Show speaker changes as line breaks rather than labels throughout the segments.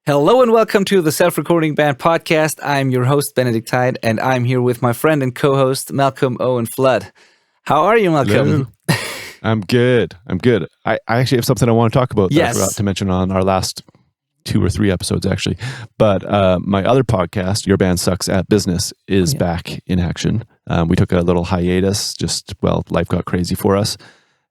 Hello and welcome to the Self-Recording Band Podcast. I'm your host, Benedikt, and I'm here with my friend and co-host, Malcolm Owen-Flood. How are you, Malcolm?
Hello. I'm good. I actually have something I want to talk about that I forgot to mention on our last 2 or 3 episodes, actually. But my other podcast, Your Band Sucks at Business, is back in action. We took a little hiatus, life got crazy for us.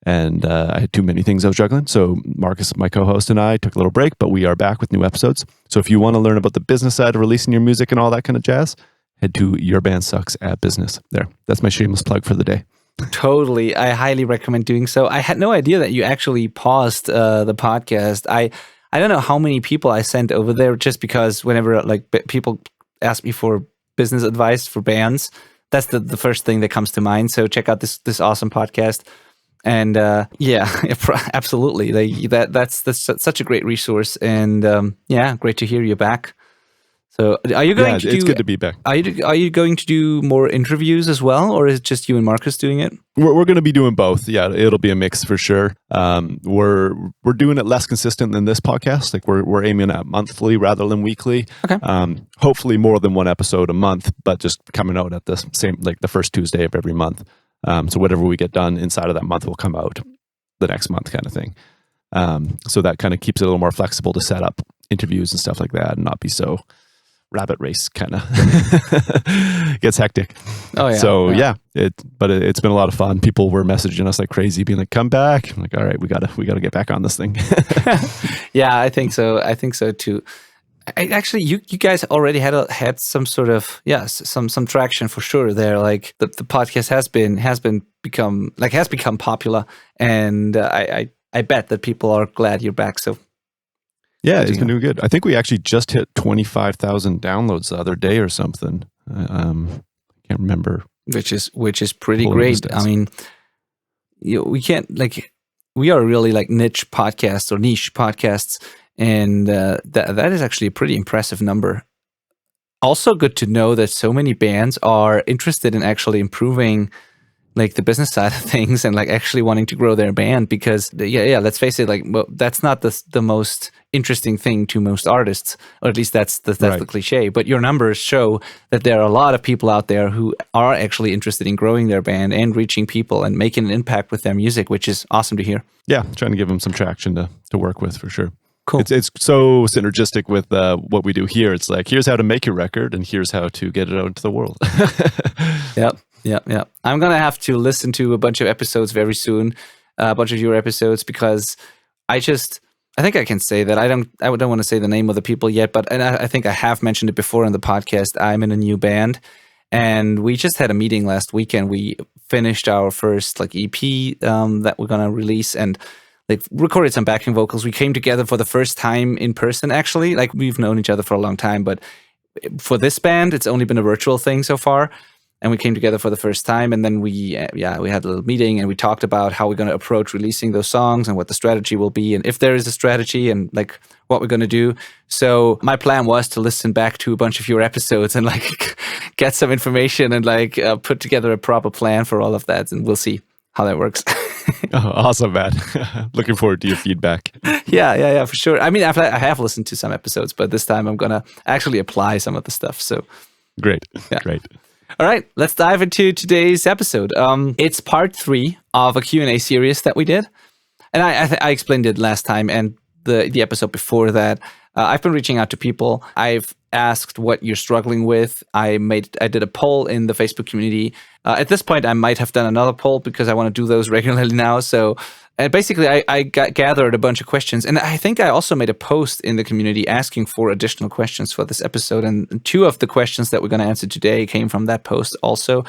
And I had too many things I was juggling. So Marcus, my co-host, and I took a little break, but we are back with new episodes. So if you want to learn about the business side of releasing your music and all that kind of jazz, head to Your Band Sucks at Business. There. That's my shameless plug for the day.
Totally. I highly recommend doing so. I had no idea that you actually paused the podcast. I don't know how many people I sent over there just because whenever people ask me for business advice for bands, that's the first thing that comes to mind. So check out this awesome podcast. And absolutely. That's such a great resource. And great to hear you back. So are you going to
it's good to be back.
Are you going to do more interviews as well, or is it just you and Marcus doing it?
We're going to be doing both. Yeah, it'll be a mix for sure. We're doing it less consistent than this podcast. Like we're aiming at monthly rather than weekly.
Okay.
Hopefully more than one episode a month, but just coming out at the same, like the first Tuesday of every month. So whatever we get done inside of that month will come out the next month kind of thing. So that kind of keeps it a little more flexible to set up interviews and stuff like that and not be so rabbit race kind of gets hectic.
Oh yeah.
So it's been a lot of fun. People were messaging us like crazy, being like, come back. I'm like, all right, we gotta get back on this thing.
Yeah, I think so too. Actually, you guys already had some sort of some traction for sure there. Like the podcast has become popular, and I bet that people are glad you're back. So
yeah, it's been doing good. I think we actually just hit 25,000 downloads the other day or something. I can't remember.
Which is pretty great. I mean, we can't we are really niche podcasts or niche podcasts. And that is actually a pretty impressive number. Also good to know that so many bands are interested in actually improving the business side of things and actually wanting to grow their band because let's face it, that's not the most interesting thing to most artists, or at least that's right. The cliche. But your numbers show that there are a lot of people out there who are actually interested in growing their band and reaching people and making an impact with their music, which is awesome to hear.
Yeah, trying to give them some traction to work with for sure.
Cool.
It's so synergistic with what we do here. It's like, here's how to make your record and here's how to get it out into the world.
Yep. I'm going to have to listen to a bunch of episodes very soon, a bunch of your episodes, because I think I can say that I don't want to say the name of the people yet, but I think I have mentioned it before on the podcast. I'm in a new band and we just had a meeting last weekend. We finished our first EP that we're going to release and recorded some backing vocals. We came together for the first time in person, actually. We've known each other for a long time, but for this band, it's only been a virtual thing so far. And we came together for the first time, and then we had a little meeting, and we talked about how we're going to approach releasing those songs and what the strategy will be, and if there is a strategy, and what we're going to do. So my plan was to listen back to a bunch of your episodes and get some information and put together a proper plan for all of that, and we'll see how that works.
Oh, awesome, man. Looking forward to your feedback.
Yeah, for sure. I mean, I have listened to some episodes, but this time I'm going to actually apply some of the stuff. So
great.
All right, let's dive into today's episode. It's part 3 of a Q&A series that we did. And I explained it last time and the episode before that. I've been reaching out to people. I've asked what you're struggling with. I did a poll in the Facebook community. At this point, I might have done another poll because I want to do those regularly now. So basically, I gathered a bunch of questions. And I think I also made a post in the community asking for additional questions for this episode. And 2 of the questions that we're going to answer today came from that post also.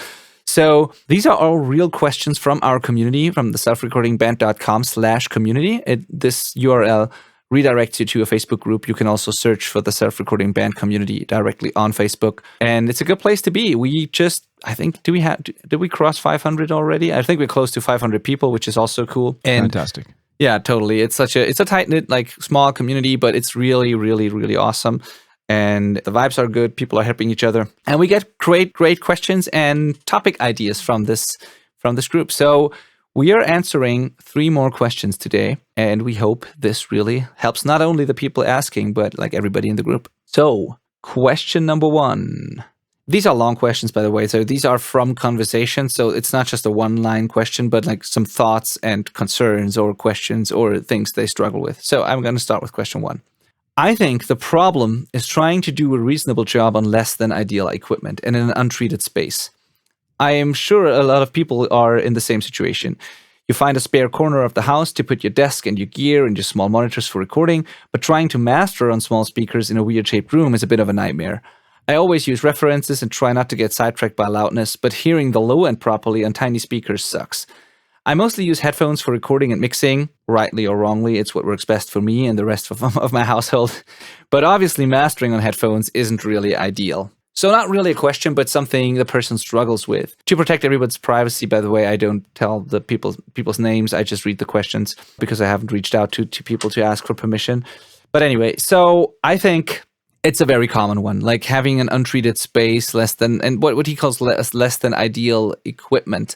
So these are all real questions from our community, from the selfrecordingband.com/community. This URL redirects you to a Facebook group. You can also search for the Self-Recording Band community directly on Facebook. And it's a good place to be. We just, I think, did we cross 500 already? I think we're close to 500 people, which is also cool. And
fantastic.
Yeah, totally. It's a tight-knit, small community, but it's really, really, really awesome. And the vibes are good. People are helping each other. And we get great questions and topic ideas from this group. So We are answering 3 more questions today, and we hope this really helps not only the people asking, but like everybody in the group. So, question number 1. These are long questions, by the way. So these are from conversation. So it's not just a one-line question, but like some thoughts and concerns or questions or things they struggle with. So I'm going to start with question 1. I think the problem is trying to do a reasonable job on less than ideal equipment and in an untreated space. I am sure a lot of people are in the same situation. You find a spare corner of the house to put your desk and your gear and your small monitors for recording, but trying to master on small speakers in a weird-shaped room is a bit of a nightmare. I always use references and try not to get sidetracked by loudness, but hearing the low end properly on tiny speakers sucks. I mostly use headphones for recording and mixing, rightly or wrongly, it's what works best for me and the rest of my household. But obviously mastering on headphones isn't really ideal. So not really a question, but something the person struggles with. To protect everyone's privacy, by the way, I don't tell the people's names. I just read the questions because I haven't reached out to people to ask for permission. But anyway, so I think it's a very common one, like having an untreated space, and what he calls less than ideal equipment.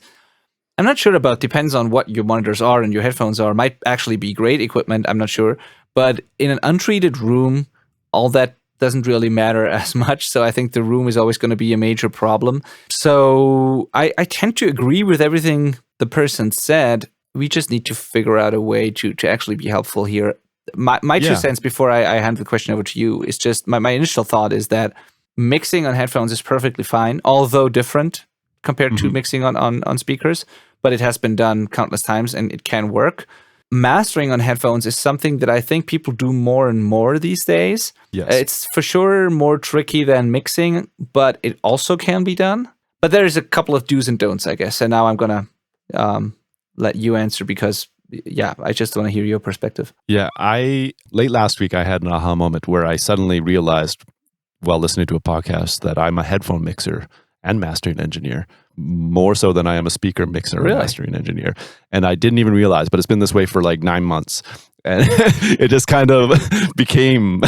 I'm not sure about, depends on what your monitors are and your headphones are. Might actually be great equipment, I'm not sure. But in an untreated room, all that doesn't really matter as much. So I think the room is always going to be a major problem. So I tend to agree with everything the person said. We just need to figure out a way to actually be helpful here. My 2 cents before I hand the question over to you is just my initial thought is that mixing on headphones is perfectly fine, although different compared to mixing on speakers, but it has been done countless times and it can work. Mastering on headphones is something that I think people do more and more these days.
Yes.
It's for sure more tricky than mixing, but it also can be done. But there's a couple of do's and don'ts, I guess. And now I'm going to let you answer because, I just want to hear your perspective.
Yeah, late last week, I had an aha moment where I suddenly realized while listening to a podcast that I'm a headphone mixer and mastering engineer, more so than I am a speaker mixer and mastering engineer. And I didn't even realize, but it's been this way for like 9 months. And it just kind of became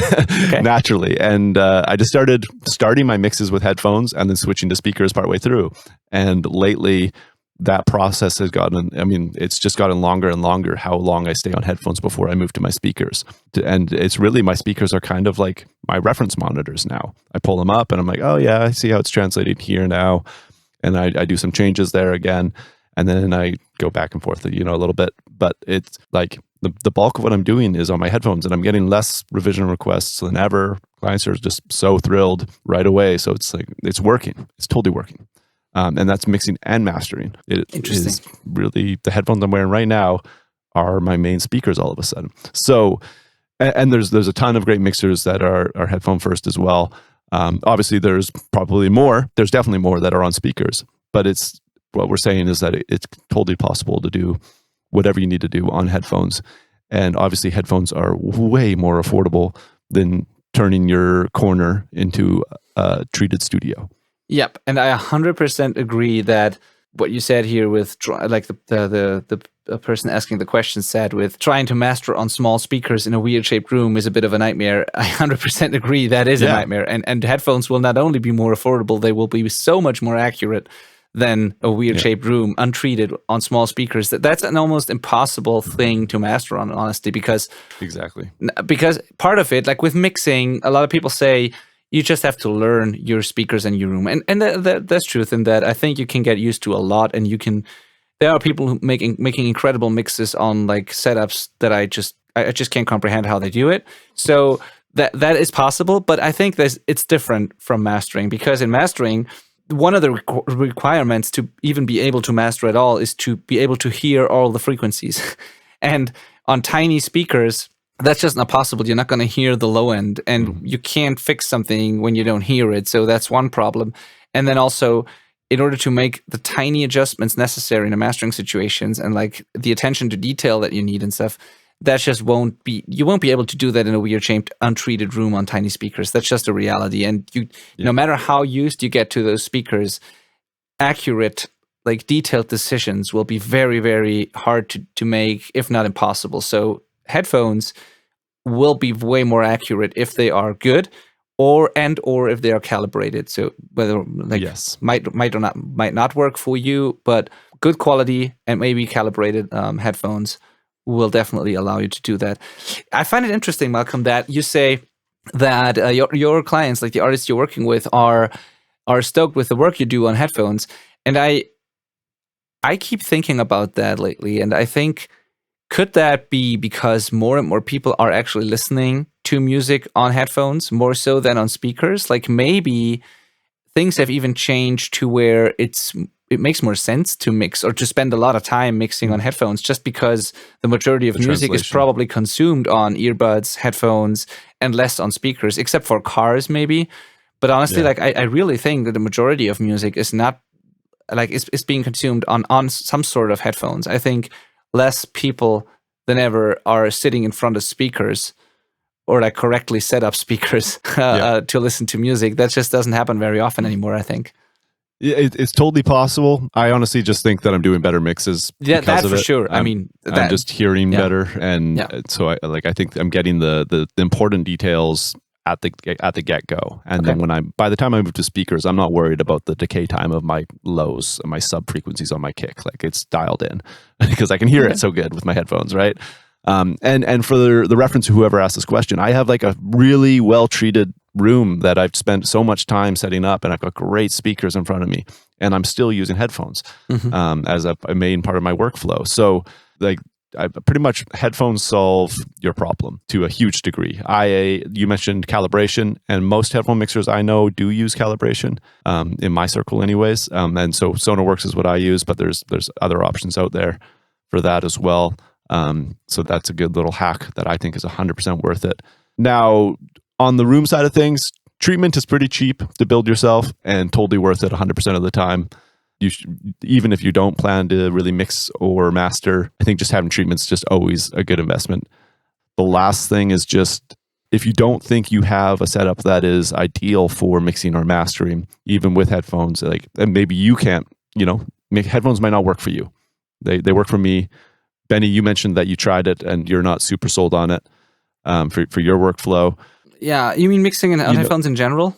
naturally. And I just starting my mixes with headphones and then switching to speakers partway through. And lately, that process has it's just gotten longer and longer how long I stay on headphones before I move to my speakers. And it's really, my speakers are kind of like my reference monitors now. I pull them up and I'm like, oh yeah, I see how it's translated here now. And I do some changes there again. And then I go back and forth, a little bit. But it's like the bulk of what I'm doing is on my headphones, and I'm getting less revision requests than ever. Clients are just so thrilled right away. So it's like, it's working. It's totally working. And that's mixing and mastering.
Interesting.
Is really, the headphones I'm wearing right now are my main speakers all of a sudden. So, and there's a ton of great mixers that are headphone first as well. Obviously, there's definitely more that are on speakers, but what we're saying is that it's totally possible to do whatever you need to do on headphones. And obviously, headphones are way more affordable than turning your corner into a treated studio.
Yep, and I 100% agree that what you said here with like the person asking the question said with trying to master on small speakers in a weird-shaped room is a bit of a nightmare. I 100% agree that is a nightmare. And headphones will not only be more affordable, they will be so much more accurate than a weird-shaped room, untreated on small speakers. That's an almost impossible thing to master on, honestly, because part of it, like with mixing, a lot of people say, you just have to learn your speakers and your room. And that's truth in that. I think you can get used to a lot, and there are people who making incredible mixes on like setups that I just can't comprehend how they do it. So that is possible, but I think it's different from mastering, because in mastering, one of the requirements to even be able to master at all is to be able to hear all the frequencies. And on tiny speakers, that's just not possible. You're not going to hear the low end, and you can't fix something when you don't hear it. So that's one problem. And then also, in order to make the tiny adjustments necessary in the mastering situations and like the attention to detail that you need and stuff, that just you won't be able to do that in a weird-shaped, untreated room on tiny speakers. That's just a reality. And no matter how used you get to those speakers, accurate, like detailed decisions will be very, very hard to make, if not impossible. So headphones will be way more accurate if they are good, or if they are calibrated. So whether might not work for you, but good quality and maybe calibrated headphones will definitely allow you to do that. I find it interesting, Malcolm, that you say that your clients, like the artists you're working with, are stoked with the work you do on headphones. And I keep thinking about that lately, and I think, could that be because more and more people are actually listening to music on headphones more so than on speakers? Like maybe things have even changed to where it makes more sense to mix or to spend a lot of time mixing on headphones, just because the majority of music is probably consumed on earbuds, headphones, and less on speakers, except for cars maybe. But honestly, like I really think that the majority of music is not like it's being consumed on some sort of headphones. I think less people than ever are sitting in front of speakers or like correctly set up speakers to listen to music. That just doesn't happen very often anymore, I think.
It's totally possible. I honestly just think that I'm doing better mixes.
Yeah, that for sure. I'm
just hearing better, and so I think I'm getting the important details at the get-go, and then by the time I move to speakers, I'm not worried about the decay time of my lows and my sub frequencies on my kick. Like it's dialed in because I can hear it so good with my headphones, right? And for the reference to whoever asked this question, I have like a really well treated room that I've spent so much time setting up, and I've got great speakers in front of me, and I'm still using headphones as a main part of my workflow. So like, pretty much headphones solve your problem to a huge degree. You mentioned calibration, and most headphone mixers I know do use calibration in my circle anyways. And so SonarWorks is what I use, but there's other options out there for that as well. So that's a good little hack that I think is 100% worth it. Now, on the room side of things, treatment is pretty cheap to build yourself and totally worth it 100% of the time. Even if you don't plan to really mix or master, I think just having treatment's just always a good investment. The last thing is just, if you don't think you have a setup that is ideal for mixing or mastering, even with headphones, like, and maybe you can't, headphones might not work for you. They work for me. Benny, you mentioned that you tried it and you're not super sold on it for your workflow.
Yeah, you mean mixing on headphones in general?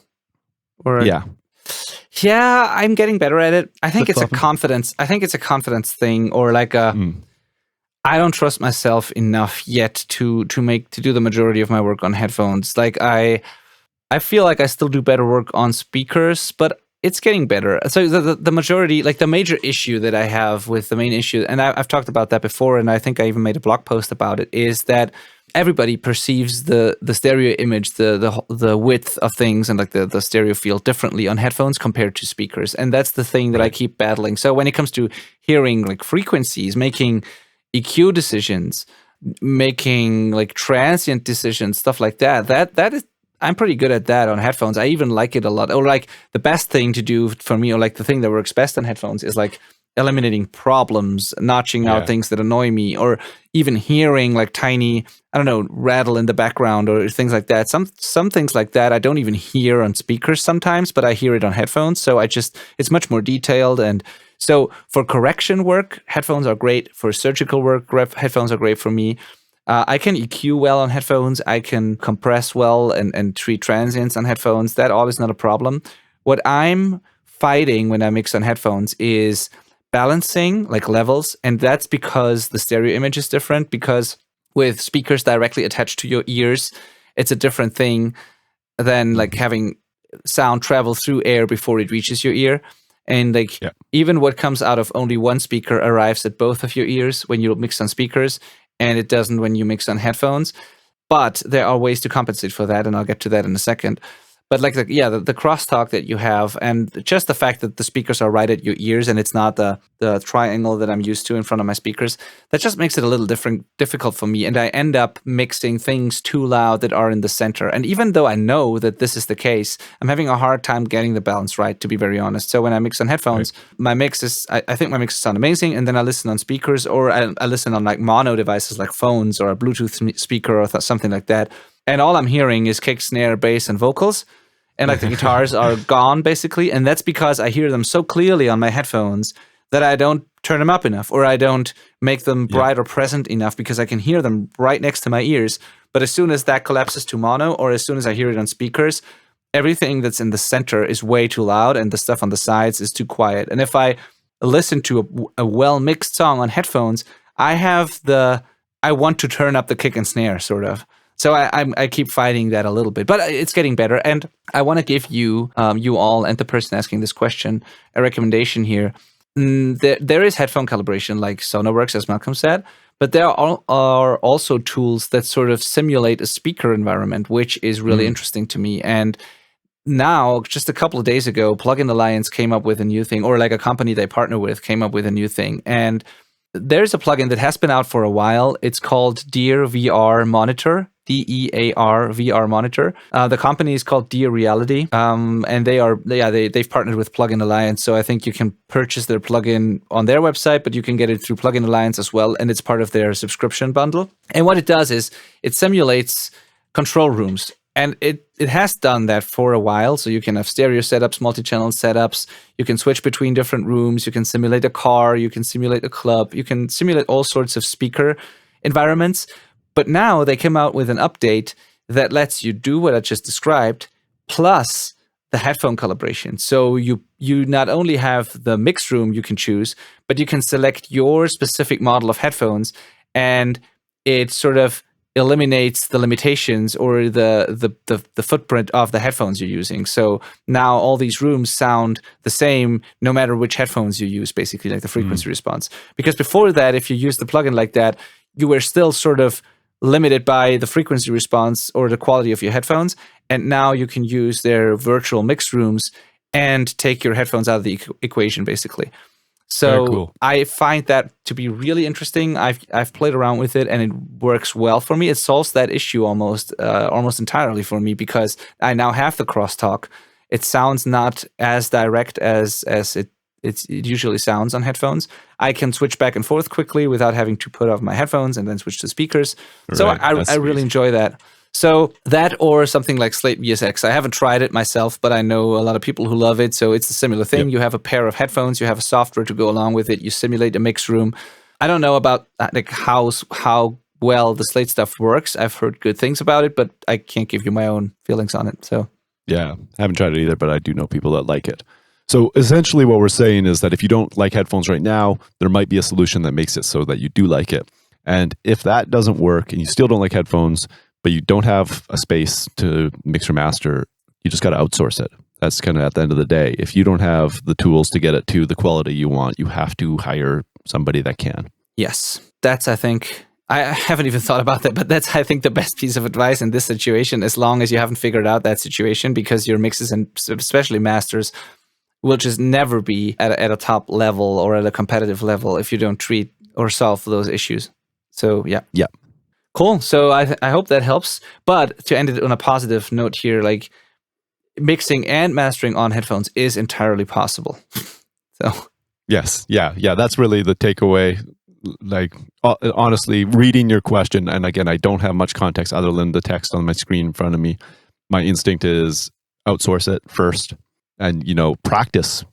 Or Yeah, I'm getting better at it. I think it's a confidence. I think it's a confidence thing, or like I don't trust myself enough yet to do the majority of my work on headphones. Like I feel like I still do better work on speakers, but it's getting better. So the majority, like the major issue that I have with the main issue, and I've talked about that before, and I think I even made a blog post about it, is that everybody perceives the stereo image, the width of things, and like the stereo field differently on headphones compared to speakers. And that's the thing that I keep battling. So when it comes to hearing like frequencies, making EQ decisions, making like transient decisions, stuff like that is, I'm pretty good at that on headphones. I even like it a lot. Or like the best thing to do for me, or like the thing that works best on headphones, is like eliminating problems, notching out things that annoy me, or even hearing like tiny, I don't know, rattle in the background or things like that. Some things like that I don't even hear on speakers sometimes, but I hear it on headphones. So it's much more detailed. And so for correction work, headphones are great. For surgical work, headphones are great for me. I can EQ well on headphones. I can compress well and treat transients on headphones. That all is not a problem. What I'm fighting when I mix on headphones is balancing, like levels, and that's because the stereo image is different. Because with speakers directly attached to your ears, it's a different thing than like having sound travel through air before it reaches your ear. And like even what comes out of only one speaker arrives at both of your ears when you mix on speakers, and it doesn't when you mix on headphones. But there are ways to compensate for that, and I'll get to that in a second. But like the crosstalk that you have, and just the fact that the speakers are right at your ears and it's not the triangle that I'm used to in front of my speakers, that just makes it a little difficult for me. And I end up mixing things too loud that are in the center. And even though I know that this is the case, I'm having a hard time getting the balance right, to be very honest. So when I mix on headphones, my mixes, I think my mixes sound amazing. And then I listen on speakers, or I listen on like mono devices like phones or a Bluetooth speaker or something like that. And all I'm hearing is kick, snare, bass, and vocals. And like the guitars are gone, basically. And that's because I hear them so clearly on my headphones that I don't turn them up enough, or I don't make them bright or present enough, because I can hear them right next to my ears. But as soon as that collapses to mono, or as soon as I hear it on speakers, everything that's in the center is way too loud and the stuff on the sides is too quiet. And if I listen to a well-mixed song on headphones, I want to turn up the kick and snare, sort of. So I keep fighting that a little bit, but it's getting better. And I want to give you, you all, and the person asking this question, a recommendation here. There is headphone calibration, like Sonarworks, as Malcolm said, but there are also tools that sort of simulate a speaker environment, which is really interesting to me. And now, just a couple of days ago, Plugin Alliance came up with a new thing, or like a company they partner with came up with a new thing. And there's a plugin that has been out for a while. It's called Dear VR Monitor, DEAR VR Monitor. The company is called Dear Reality, and they've partnered with Plugin Alliance. So I think you can purchase their plugin on their website, but you can get it through Plugin Alliance as well, and it's part of their subscription bundle. And what it does is it simulates control rooms. And it has done that for a while. So you can have stereo setups, multi-channel setups. You can switch between different rooms. You can simulate a car. You can simulate a club. You can simulate all sorts of speaker environments. But now they came out with an update that lets you do what I just described, plus the headphone calibration. So you not only have the mix room you can choose, but you can select your specific model of headphones, and it sort of eliminates the limitations or the footprint of the headphones you're using. So now all these rooms sound the same no matter which headphones you use, basically, like the frequency response. Because before that, if you used the plugin like that, you were still sort of limited by the frequency response or the quality of your headphones. And now you can use their virtual mix rooms and take your headphones out of the equation, basically. So cool. I find that to be really interesting. I've played around with it, and it works well for me. It solves that issue almost entirely for me, because I now have the crosstalk. It sounds not as direct as it usually sounds on headphones. I can switch back and forth quickly without having to put off my headphones and then switch to speakers. Right. So I really enjoy that. So that, or something like Slate VSX. I haven't tried it myself, but I know a lot of people who love it. So it's a similar thing. Yep. You have a pair of headphones, you have a software to go along with it, you simulate a mix room. I don't know about like how well the Slate stuff works. I've heard good things about it, but I can't give you my own feelings on it. So
yeah, I haven't tried it either, but I do know people that like it. So essentially what we're saying is that if you don't like headphones right now, there might be a solution that makes it so that you do like it. And if that doesn't work and you still don't like headphones, but you don't have a space to mix or master, you just got to outsource it. That's kind of at the end of the day. If you don't have the tools to get it to the quality you want, you have to hire somebody that can.
Yes. That's, I think, I haven't even thought about that, but that's, I think, the best piece of advice in this situation, as long as you haven't figured out that situation, because your mixes and especially masters will just never be at a top level or at a competitive level if you don't treat or solve those issues. So, yeah.
Yeah.
Cool. So I hope that helps. But to end it on a positive note here, like, mixing and mastering on headphones is entirely possible. So
yes, yeah, that's really the takeaway. Like, honestly, reading your question, and again, I don't have much context other than the text on my screen in front of me. My instinct is outsource it first, and practice.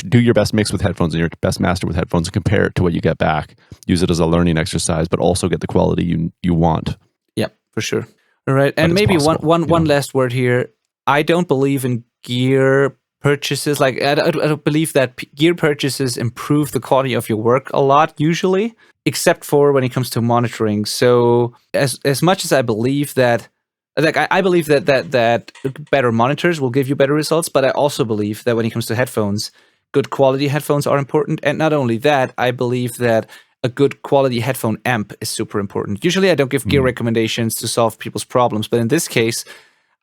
Do your best mix with headphones and your best master with headphones, and compare it to what you get back. Use it as a learning exercise, but also get the quality you want.
Yeah, for sure. All right, and maybe one last word here. I don't believe in gear purchases. Like, I don't believe that gear purchases improve the quality of your work a lot, usually, except for when it comes to monitoring. So as much as I believe that, like, I believe that better monitors will give you better results, but I also believe that when it comes to headphones, good quality headphones are important. And not only that, I believe that a good quality headphone amp is super important. Usually I don't give gear recommendations to solve people's problems, but in this case,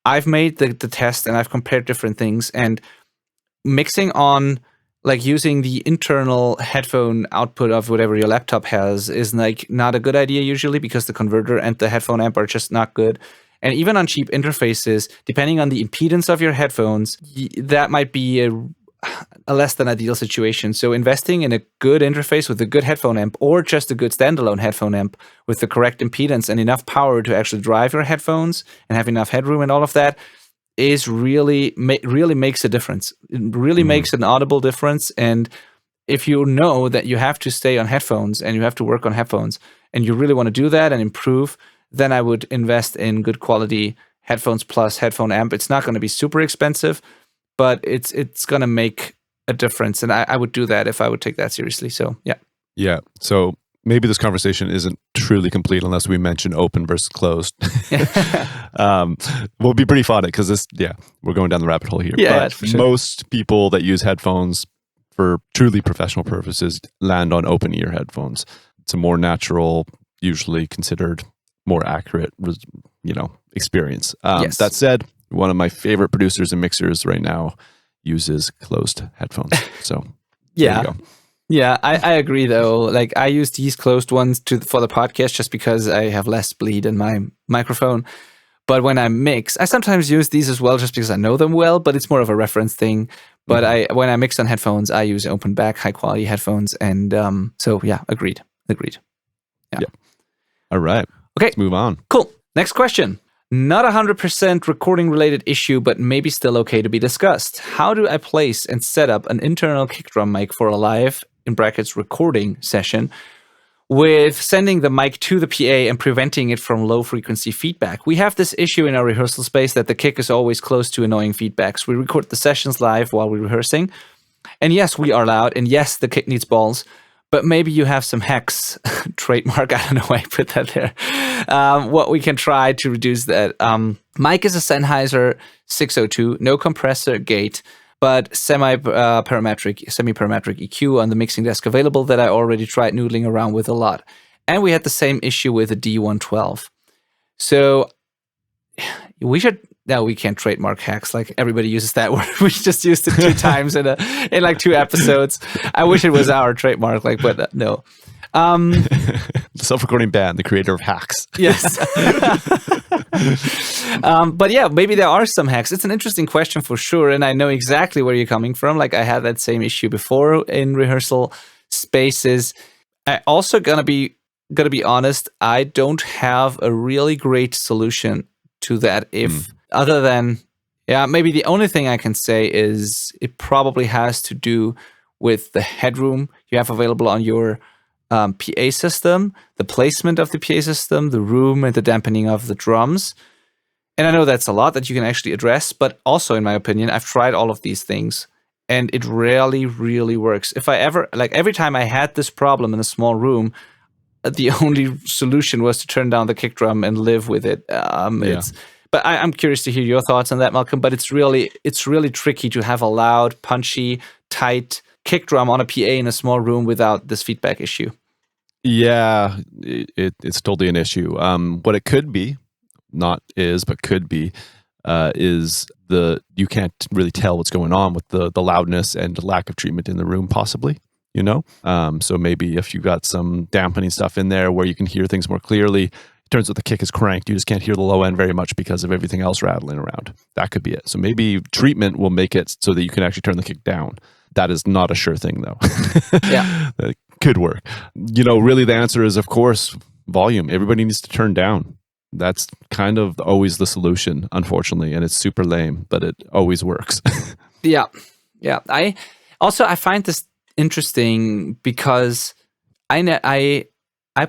I've made the test and I've compared different things, and mixing on, like, using the internal headphone output of whatever your laptop has is, like, not a good idea usually, because the converter and the headphone amp are just not good. And even on cheap interfaces, depending on the impedance of your headphones, that might be a less than ideal situation. So investing in a good interface with a good headphone amp, or just a good standalone headphone amp with the correct impedance and enough power to actually drive your headphones and have enough headroom and all of that, is really makes a difference. It really makes an audible difference. And if you know that you have to stay on headphones and you have to work on headphones, and you really want to do that and improve, then I would invest in good quality headphones plus headphone amp. It's not going to be super expensive, but it's going to make a difference. And I would do that if I would take that seriously. So, yeah.
Yeah. So maybe this conversation isn't truly complete unless we mention open versus closed. We'll be pretty fun at it because we're going down the rabbit hole here.
Yeah,
but
for sure.
Most people that use headphones for truly professional purposes land on open ear headphones. It's a more natural, usually considered more accurate, experience.
Yes.
That said, one of my favorite producers and mixers right now uses closed headphones. So there you go.
Yeah, I agree though. Like I use these closed ones for the podcast just because I have less bleed in my microphone. But when I mix, I sometimes use these as well just because I know them well, but it's more of a reference thing. But when I mix on headphones, I use open back, high quality headphones. And so yeah, agreed. Yeah.
All right.
Okay.
Let's move on.
Cool. Next question. Not 100% recording related issue, but maybe still okay to be discussed. How do I place and set up an internal kick drum mic for a live, in brackets, recording session with sending the mic to the PA and preventing it from low frequency feedback? We have this issue in our rehearsal space that the kick is always close to annoying feedbacks. We record the sessions live while we're rehearsing. And yes, we are loud. And yes, the kick needs balls. But maybe you have some hacks, trademark, I don't know why I put that there, what we can try to reduce that. Mic is a Sennheiser 602, no compressor gate, but semi-parametric EQ on the mixing desk available that I already tried noodling around with a lot. And we had the same issue with the D112. So we should... No, we can't trademark hacks. Like everybody uses that word. We just used it 2 times in like 2 episodes. I wish it was our trademark, but no.
The self-recording band, the creator of hacks.
Yes. But yeah, maybe there are some hacks. It's an interesting question for sure, and I know exactly where you're coming from. Like I had that same issue before in rehearsal spaces. I also gonna be honest. I don't have a really great solution to that. Other than, maybe the only thing I can say is it probably has to do with the headroom you have available on your PA system, the placement of the PA system, the room, and the dampening of the drums. And I know that's a lot that you can actually address, but also, in my opinion, I've tried all of these things, and it really, really works. If I ever, every time I had this problem in a small room, the only solution was to turn down the kick drum and live with it. But I'm curious to hear your thoughts on that, Malcolm. But it's really tricky to have a loud, punchy, tight kick drum on a PA in a small room without this feedback issue.
Yeah, it's totally an issue. What it could be, not is, but could be, is you can't really tell what's going on with the loudness and lack of treatment in the room, possibly. So maybe if you got some dampening stuff in there where you can hear things more clearly. It turns out the kick is cranked. You just can't hear the low end very much because of everything else rattling around. That could be it. So maybe treatment will make it so that you can actually turn the kick down. That is not a sure thing, though.
Yeah.
That could work. Really the answer is, of course, volume. Everybody needs to turn down. That's kind of always the solution, unfortunately. And it's super lame, but it always works.
Yeah. I find this interesting because I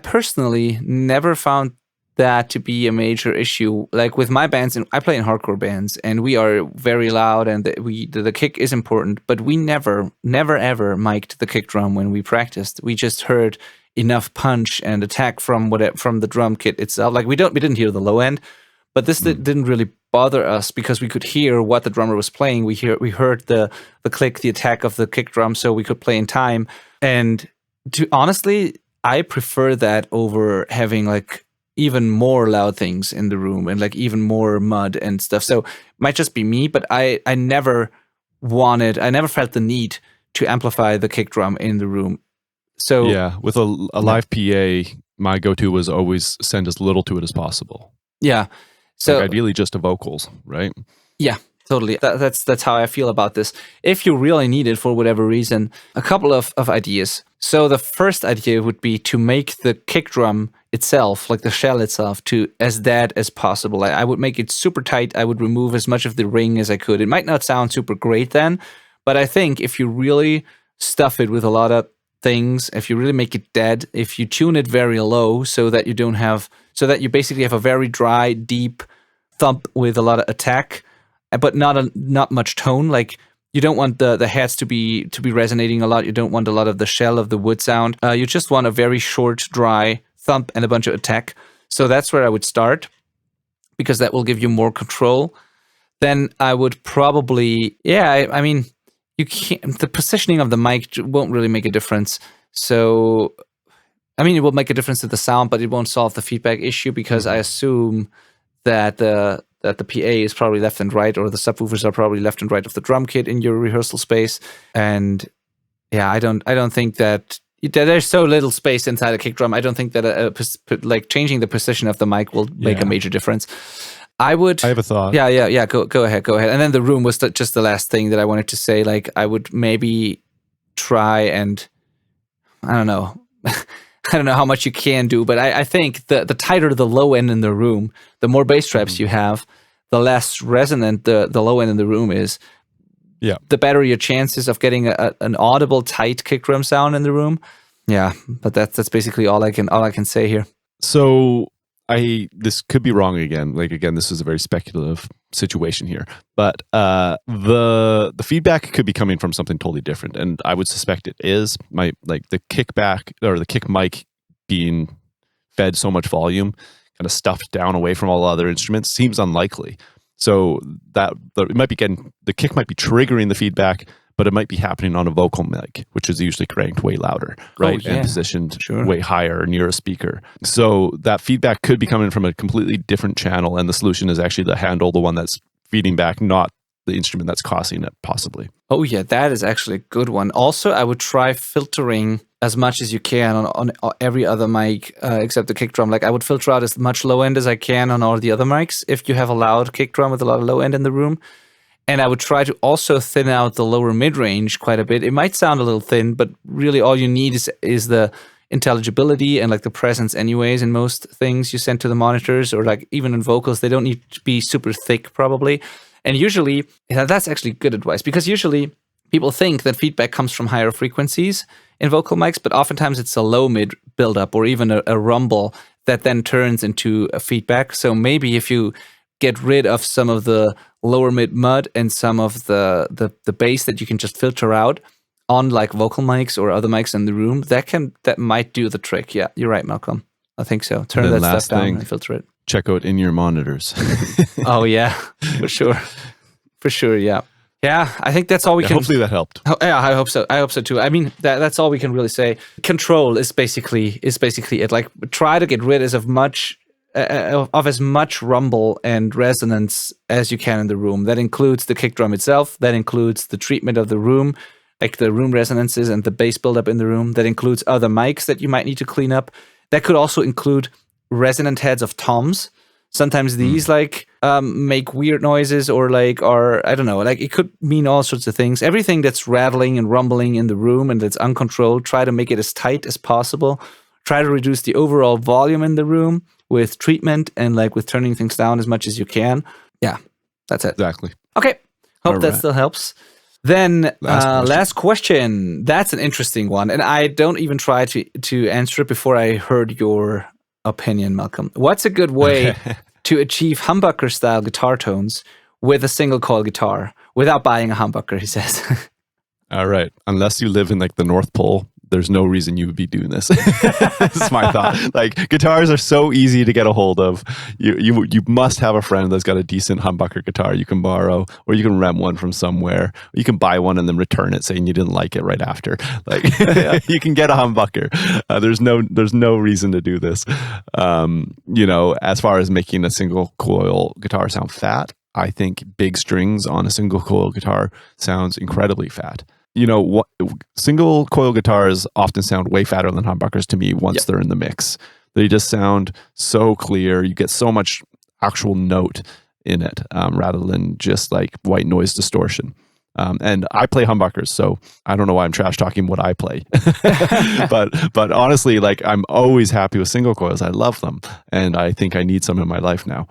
personally never found that to be a major issue. Like with my bands, and I play in hardcore bands, and we are very loud, and the kick is important. But we never ever mic'd the kick drum when we practiced. We just heard enough punch and attack from the drum kit itself. Like we didn't hear the low end, but this didn't really bother us because we could hear what the drummer was playing. We heard the click, the attack of the kick drum, so we could play in time. And honestly, I prefer that over having even more loud things in the room and even more mud and stuff. So it might just be me, but I never felt the need to amplify the kick drum in the room. So
yeah, with a live PA, my go-to was always send as little to it as possible.
Yeah. So
ideally just the vocals, right?
Yeah, totally. That's how I feel about this. If you really need it for whatever reason, a couple of ideas. So the first idea would be to make the kick drum itself, like the shell itself, to as dead as possible. I would make it super tight. I would remove as much of the ring as I could. It might not sound super great then, but I think if you really stuff it with a lot of things, if you really make it dead, if you tune it very low so that you basically have a very dry, deep thump with a lot of attack, but not much tone. Like You don't want the heads to be resonating a lot. You don't want a lot of the shell of the wood sound. You just want a very short, dry thump and a bunch of attack. So that's where I would start, because that will give you more control. Then I would probably, I mean, you can't. The positioning of the mic won't really make a difference. So, I mean, it will make a difference to the sound, but it won't solve the feedback issue, because I assume that the PA is probably left and right, or the subwoofers are probably left and right of the drum kit in your rehearsal space. And yeah, I don't think that there's so little space inside a kick drum. I don't think that like changing the position of the mic will make a major difference. I have
a thought.
Yeah. Go ahead. And then the room was just the last thing that I wanted to say. Like, I would maybe try and, I don't know. I don't know how much you can do, but I think the tighter the low end in the room, the more bass traps you have, the less resonant the low end in the room is.
Yeah.
The better your chances of getting an audible, tight kick drum sound in the room. Yeah, but that's basically all I can say here.
So this could be wrong again. Like, again, this is a very speculative situation here, but the feedback could be coming from something totally different, and I would suspect it is the kickback or the kick mic being fed so much volume, kind of stuffed down away from all other instruments, seems unlikely. So that it might be the kick might be triggering the feedback, but it might be happening on a vocal mic, which is usually cranked way louder, right? And positioned way higher near a speaker. So that feedback could be coming from a completely different channel, and the solution is actually to handle the one that's feeding back, not the instrument that's causing it, possibly.
Oh yeah, that is actually a good one. Also, I would try filtering as much as you can on every other mic except the kick drum. Like, I would filter out as much low end as I can on all the other mics if you have a loud kick drum with a lot of low end in the room. And I would try to also thin out the lower mid-range quite a bit. It might sound a little thin, but really all you need is the intelligibility and like the presence anyways in most things you send to the monitors, or like even in vocals, they don't need to be super thick probably. And usually, that's actually good advice, because usually people think that feedback comes from higher frequencies in vocal mics, but oftentimes it's a low mid buildup or even a rumble that then turns into a feedback. So maybe if you get rid of some of the lower mid mud and some of the bass that you can just filter out on like vocal mics or other mics in the room, that might do the trick. Yeah, you're right, Malcolm. I think so. Turn that stuff down and filter it.
Check out in-ear monitors.
Oh yeah, for sure. Yeah. Yeah, I think that's all we can.
Hopefully that helped.
Yeah, I hope so. I hope so too. I mean, that's all we can really say. Control is basically it. Like, try to get rid of as much rumble and resonance as you can in the room. That includes the kick drum itself. That includes the treatment of the room, like the room resonances and the bass buildup in the room. That includes other mics that you might need to clean up. That could also include resonant heads of toms. Sometimes these make weird noises, or I don't know, like it could mean all sorts of things. Everything that's rattling and rumbling in the room and that's uncontrolled, try to make it as tight as possible. Try to reduce the overall volume in the room with treatment and with turning things down as much as you can. Yeah, that's it.
Exactly.
Okay. Hope that still helps. Then last question. That's an interesting one. And I don't even try to answer it before I heard your opinion, Malcolm. What's a good way to achieve humbucker style guitar tones with a single coil guitar without buying a humbucker, he says?
All right. Unless you live in the North Pole, there's no reason you would be doing this. This is my thought. Guitars are so easy to get a hold of. You must have a friend that's got a decent humbucker guitar you can borrow, or you can rent one from somewhere. Or you can buy one and then return it saying you didn't like it right after. You can get a humbucker. There's no reason to do this. As far as making a single coil guitar sound fat, I think big strings on a single coil guitar sounds incredibly fat. Single coil guitars often sound way fatter than humbuckers to me once they're in the mix. They just sound so clear. You get so much actual note in it rather than just white noise distortion. And I play humbuckers, so I don't know why I'm trash talking what I play. but honestly, I'm always happy with single coils. I love them, and I think I need some in my life now.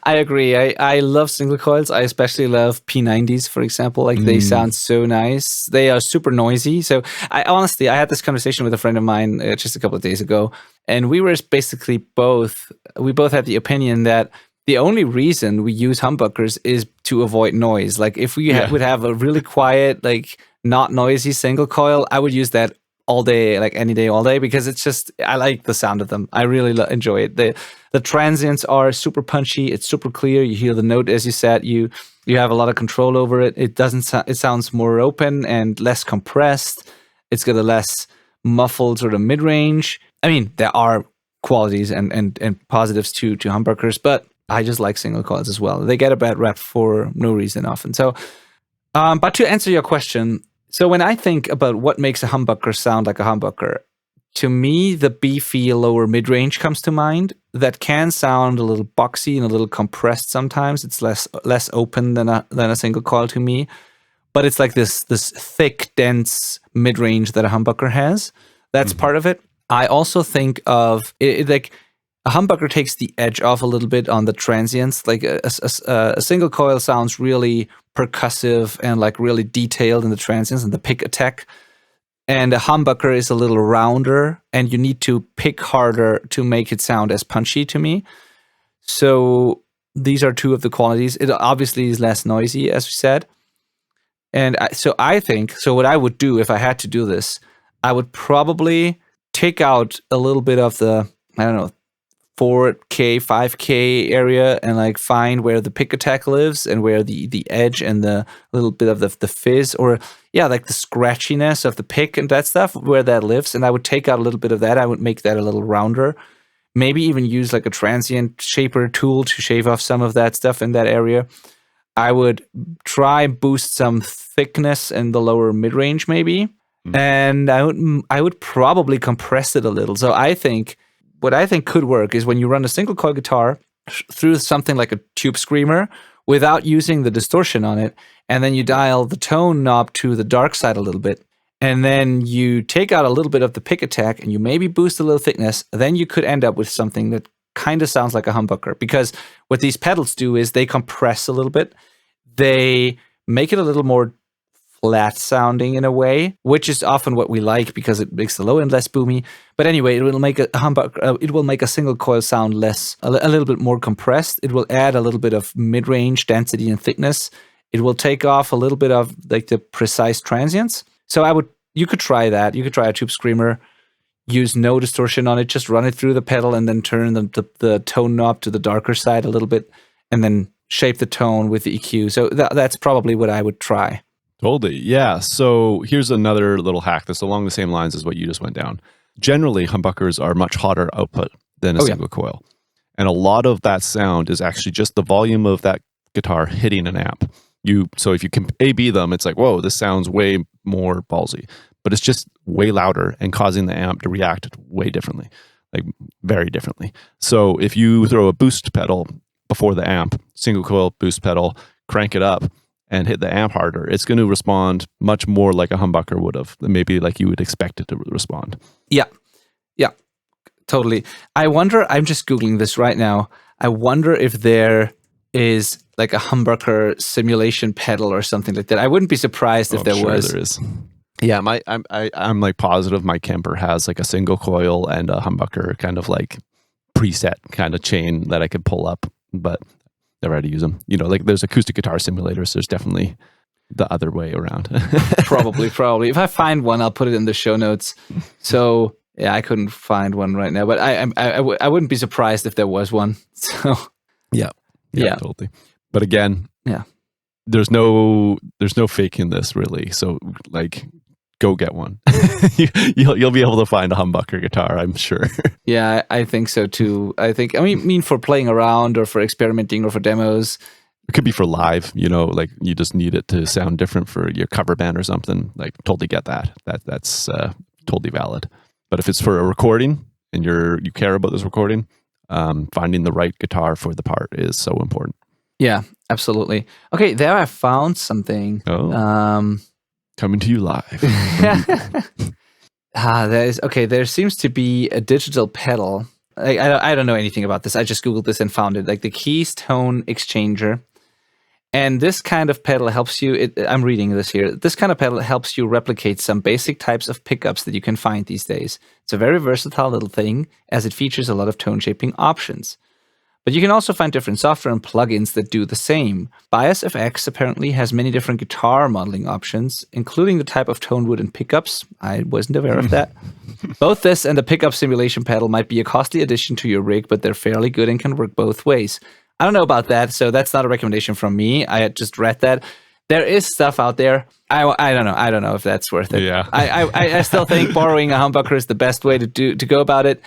I agree. I love single coils. I especially love P90s, for example. They sound so nice. They are super noisy. So I had this conversation with a friend of mine just a couple of days ago, and we were basically both had the opinion that the only reason we use humbuckers is to avoid noise. Like if we would have a really quiet, like not noisy single coil, I would use that all day, like any day, all day, because it's just, I like the sound of them. I really enjoy it. The transients are super punchy. It's super clear. You hear the note, as you said, you have a lot of control over it. It it sounds more open and less compressed. It's got a less muffled sort of mid-range. I mean, there are qualities and positives to humbuckers, but I just like single coils as well. They get a bad rep for no reason often. So, but to answer your question, so when I think about what makes a humbucker sound like a humbucker, to me, the beefy lower mid-range comes to mind. That can sound a little boxy and a little compressed sometimes. It's less open than a single coil to me. But it's like this thick, dense mid-range that a humbucker has. That's part of it. I also think of it like a humbucker takes the edge off a little bit on the transients. Like a single coil sounds really percussive and like really detailed in the transients and the pick attack. And a humbucker is a little rounder, and you need to pick harder to make it sound as punchy to me. So these are two of the qualities. It obviously is less noisy, as we said. And so what I would do if I had to do this, I would probably take out a little bit of the, 4K, 5K area and like find where the pick attack lives and where the edge and the little bit of the fizz or like the scratchiness of the pick and that stuff, where that lives. And I would take out a little bit of that. I would make that a little rounder. Maybe even use like a transient shaper tool to shave off some of that stuff in that area. I would try boost some thickness in the lower mid-range maybe. And I would probably compress it a little. So what I think could work is when you run a single coil guitar through something like a tube screamer without using the distortion on it, and then you dial the tone knob to the dark side a little bit, and then you take out a little bit of the pick attack and you maybe boost a little thickness, then you could end up with something that kind of sounds like a humbucker. Because what these pedals do is they compress a little bit. They make it a little more flat sounding in a way, which is often what we like because it makes the low end less boomy. But anyway, it will make a humbucker. It will make a single coil sound a little bit more compressed. It will add a little bit of mid-range density and thickness. It will take off a little bit of like the precise transients. So you could try that. You could try a tube screamer, use no distortion on it, just run it through the pedal and then turn the tone knob to the darker side a little bit, and then shape the tone with the EQ. So that's probably what I would try.
Totally. Yeah. So here's another little hack that's along the same lines as what you just went down. Generally, humbuckers are much hotter output than a single coil. And a lot of that sound is actually just the volume of that guitar hitting an amp. So if you can A/B them, it's like, whoa, this sounds way more ballsy. But it's just way louder and causing the amp to react way differently, like very differently. So if you throw a boost pedal before the amp, single coil boost pedal, crank it up, and hit the amp harder, it's going to respond much more like a humbucker would have, maybe like you would expect it to respond.
Yeah, totally. I wonder, I'm just Googling this right now. I wonder if there is like a humbucker simulation pedal or something like that. I wouldn't be surprised if there was.
There is. Yeah, I'm like positive my Kemper has like a single coil and a humbucker kind of like preset kind of chain that I could pull up, but never had to use them. Like there's acoustic guitar simulators. There's definitely the other way around.
Probably. If I find one, I'll put it in the show notes. So yeah, I couldn't find one right now, but I wouldn't be surprised if there was one. So
yeah, totally. But again, there's no faking this really. So like, go get one. You'll be able to find a humbucker guitar, I'm sure.
Yeah, I think so too. I mean for playing around or for experimenting or for demos.
It could be for live, like you just need it to sound different for your cover band or something. Like totally get that. That's totally valid. But if it's for a recording and you care about this recording, finding the right guitar for the part is so important.
Yeah, absolutely. Okay, there I found something.
Coming to you live.
There seems to be a digital pedal. I don't know anything about this. I just Googled this and found it. Like the keys tone exchanger. And this kind of pedal helps you, I'm reading this here. This kind of pedal helps you replicate some basic types of pickups that you can find these days. It's a very versatile little thing as it features a lot of tone shaping options. But you can also find different software and plugins that do the same. Bias FX apparently has many different guitar modeling options, including the type of tone wood and pickups. I wasn't aware of that. Both this and the pickup simulation pedal might be a costly addition to your rig, but they're fairly good and can work both ways. I don't know about that, so that's not a recommendation from me. I had just read that. There is stuff out there. I don't know. I don't know if that's worth it.
Yeah.
I still think borrowing a humbucker is the best way to go about it.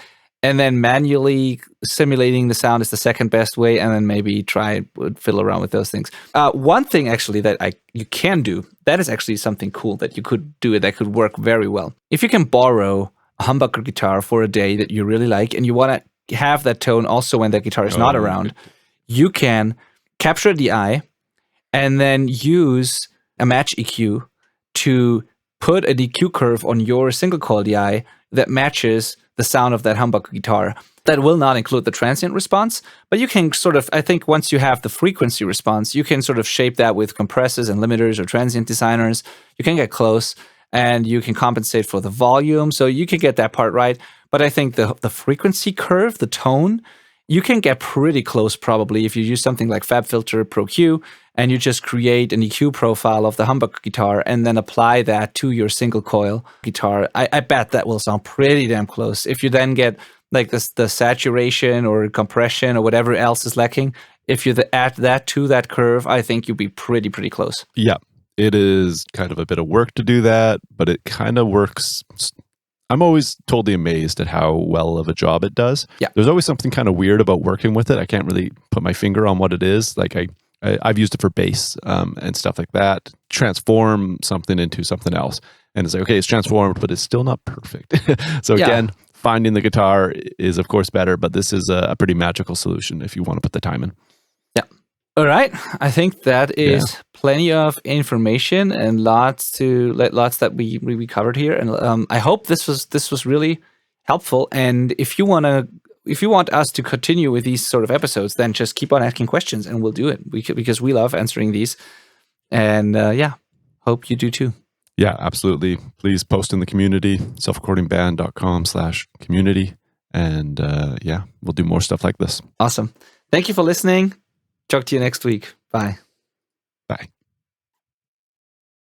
And then manually simulating the sound is the second best way, and then maybe fiddle around with those things. One thing actually that you can do, that is actually something cool that you could do that could work very well. If you can borrow a humbucker guitar for a day that you really like, and you want to have that tone also when that guitar is not around, you can capture the eye and then use a match EQ to put a DQ curve on your single coil DI that matches the sound of that humbucker guitar. That will not include the transient response, but you can sort of, I think once you have the frequency response, you can sort of shape that with compressors and limiters or transient designers. You can get close and you can compensate for the volume, so you can get that part right. But I think the frequency curve, the tone, you can get pretty close probably if you use something like FabFilter Pro Q and you just create an EQ profile of the humbucker guitar and then apply that to your single coil guitar. I bet that will sound pretty damn close. If you then get like the saturation or compression or whatever else is lacking, if you add that to that curve, I think you'll be pretty close.
Yeah, it is kind of a bit of work to do that, but it kind of works. I'm always totally amazed at how well of a job it does.
Yeah.
There's always something kind of weird about working with it. I can't really put my finger on what it is. Like I've used it for bass and stuff like that. Transform something into something else. And it's like, okay, it's transformed, but it's still not perfect. So again, finding the guitar is of course better, but this is a pretty magical solution if you want to put the time in.
Yeah. All right. I think that is plenty of information and lots that we covered here. And I hope this was really helpful. And if you want us to continue with these sort of episodes, then just keep on asking questions and we'll do it because we love answering these. And hope you do too.
Yeah, absolutely. Please post in the community, selfrecordingband.com/community. And we'll do more stuff like this.
Awesome. Thank you for listening. Talk to you next week. Bye.